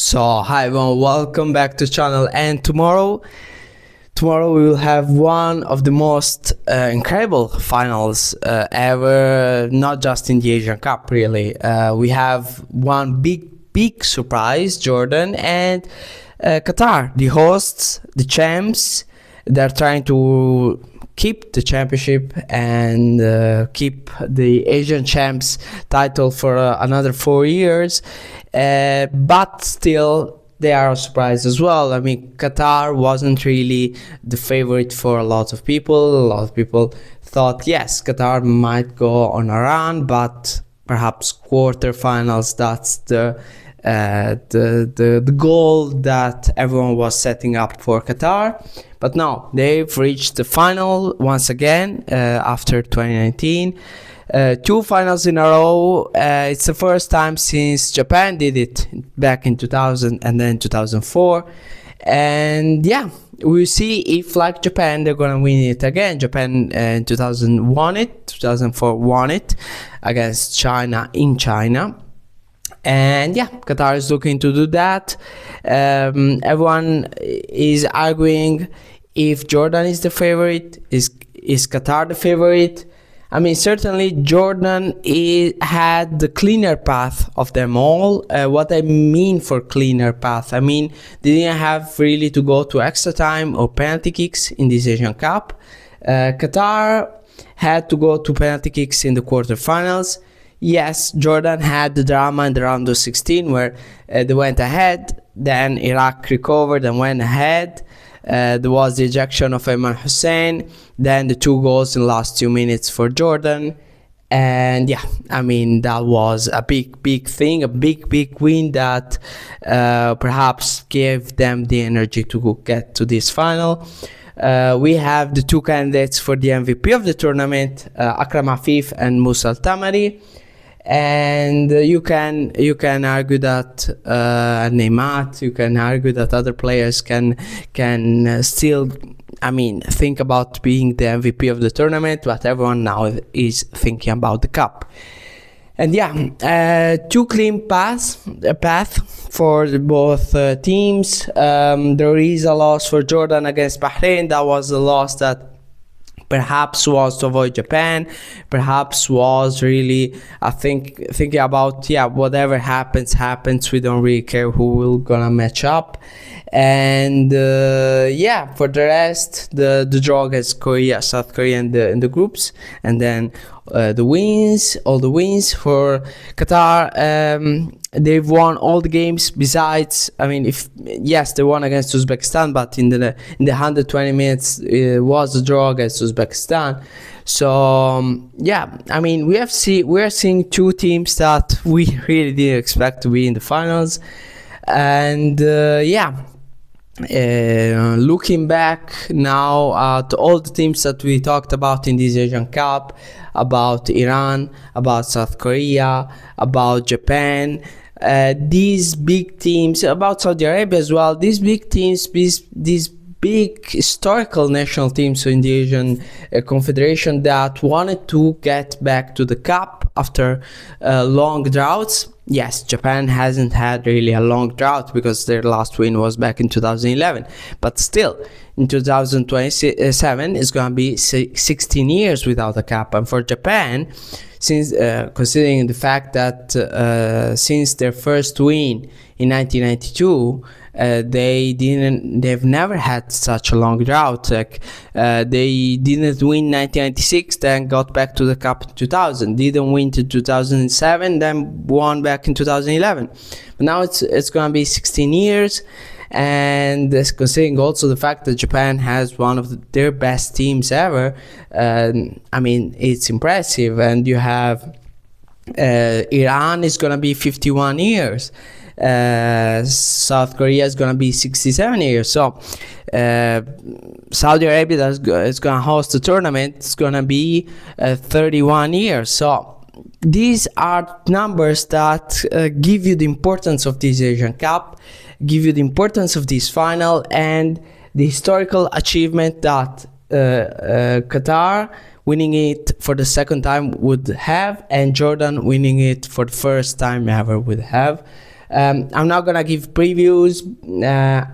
So hi everyone, welcome back to the channel. And tomorrow we will have one of the most incredible finals ever, not just in the Asian Cup really. We have one big surprise, Jordan and Qatar, the hosts, the champs. They're trying to keep the championship and keep the Asian champs title for another 4 years, but still they are a surprise as well. I mean, Qatar wasn't really the favorite for a lot of people. A lot of people thought, yes, Qatar might go on a run, but perhaps quarterfinals, that's the goal that everyone was setting up for Qatar. But no, they've reached the final once again after 2019. 2 finals in a row. It's the first time since Japan did it back in 2000 and then 2004. And yeah, we'll see if, like Japan, they're gonna win it again. Japan in 2000 won it, 2004 won it against China in China. And yeah, Qatar is looking to do that. Everyone is arguing if Jordan is the favorite, is Qatar the favorite? I mean, certainly Jordan had the cleaner path of them all. What I mean for cleaner path, I mean they didn't have really to go to extra time or penalty kicks in this Asian Cup. Qatar had to go to penalty kicks in the quarterfinals. Yes, Jordan had the drama in the round of 16 where they went ahead, then Iraq recovered and went ahead. There was the ejection of Hussein, then the 2 goals in the last 2 minutes for Jordan. And yeah, I mean, that was a big thing, a big win that perhaps gave them the energy to get to this final. We have the 2 candidates for the MVP of the tournament, Akram Afif and Musa التعمري. And you can argue that النعيمات, you can argue that other players can still, I mean, think about being the MVP of the tournament, but everyone now is thinking about the cup. And yeah, 2 clean path for both teams. There is a loss for Jordan against Bahrain. That was a loss that perhaps was to avoid Japan, perhaps was really, I think, thinking about, yeah, whatever happens, we don't really care who will gonna match up. And yeah, for the rest, the draw against Korea, South Korea in the groups, and then all the wins for Qatar. They've won all the games besides, I mean, yes, they won against Uzbekistan, but in the 120 minutes it was a draw against Uzbekistan. So yeah, I mean, we're seeing 2 teams that we really didn't expect to be in the finals. And yeah, looking back now at all the teams that we talked about in this Asian Cup, about Iran, about South Korea, about Japan, these big teams, about Saudi Arabia as well, these big teams, these big historical national teams in the Asian Confederation that wanted to get back to the cup after long droughts. Yes, Japan hasn't had really a long drought because their last win was back in 2011, but still in 2027 it's going to be 16 years without a cup. And for Japan, since considering the fact that since their first win in 1992, they've never had such a long drought. Like they didn't win 1996, then got back to the cup in 2000, didn't win to 2007, then won back in 2011. But now it's gonna be 16 years. And considering also the fact that Japan has one of their best teams ever, I mean, it's impressive. And you have Iran is gonna be 51 years. South Korea is gonna be 67 years. So Saudi Arabia is gonna host the tournament. It's gonna be 31 years. So these are numbers that give you the importance of this Asian Cup, give you the importance of this final, and the historical achievement that Qatar winning it for the 2nd time would have, and Jordan winning it for the 1st time ever would have. I'm not gonna give previews.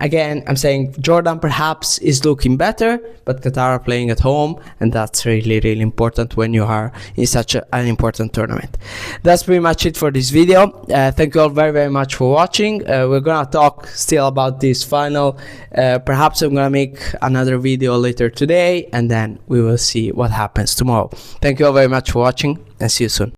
Again, I'm saying Jordan perhaps is looking better, but Qatar are playing at home, and that's really, really important when you are in such an important tournament. That's pretty much it for this video. Thank you all very, very much for watching. We're gonna talk still about this final. Perhaps I'm gonna make another video later today, and then we will see what happens tomorrow. Thank you all very much for watching, and see you soon.